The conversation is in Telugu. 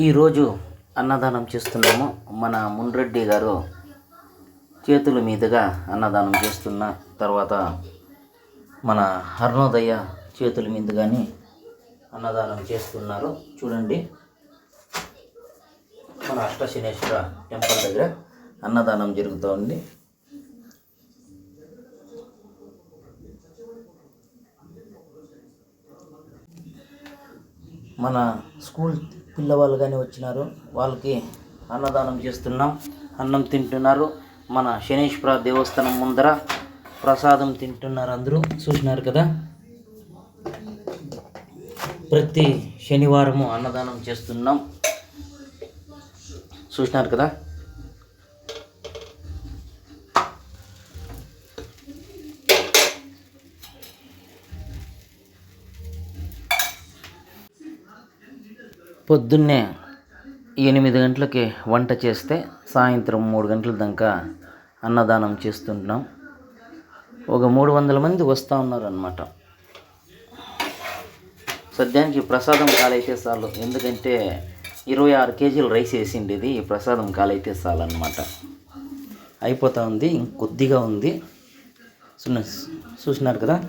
ఈరోజు అన్నదానం చేస్తున్నాము. మన మున్రెడ్డి గారు చేతుల మీదుగా అన్నదానం చేస్తున్న తర్వాత మన అరుణోదయ చేతుల మీదుగానే అన్నదానం చేస్తున్నారు. చూడండి, మన అష్టశనేశ్వర టెంపుల్ దగ్గర అన్నదానం జరుగుతోంది. మన స్కూల్ పిల్లవాళ్ళు కానీ వచ్చినారు, వాళ్ళకి అన్నదానం చేస్తున్నాం. అన్నం తింటున్నారు. మన శనేశ్వర దేవస్థానం ముందర ప్రసాదం తింటున్నారు. అందరూ చూసినారు కదా, ప్రతి శనివారము అన్నదానం చేస్తున్నాం. చూసినారు కదా. పొద్దున్నే 8 గంటలకి వంట చేస్తే సాయంత్రం 3 గంటల దాకా అన్నదానం చేస్తుంటున్నాం. ఒక 300 మంది వస్తూ ఉన్నారన్నమాట. సద్యానికి ప్రసాదం కాలైతే చాలు, ఎందుకంటే 26 కేజీలు రైస్ వేసిండేది. ఈ ప్రసాదం కాలైతే చాలు అన్నమాట. అయిపోతూ ఉంది, ఇంకొద్దిగా ఉంది. చూసినారు కదా.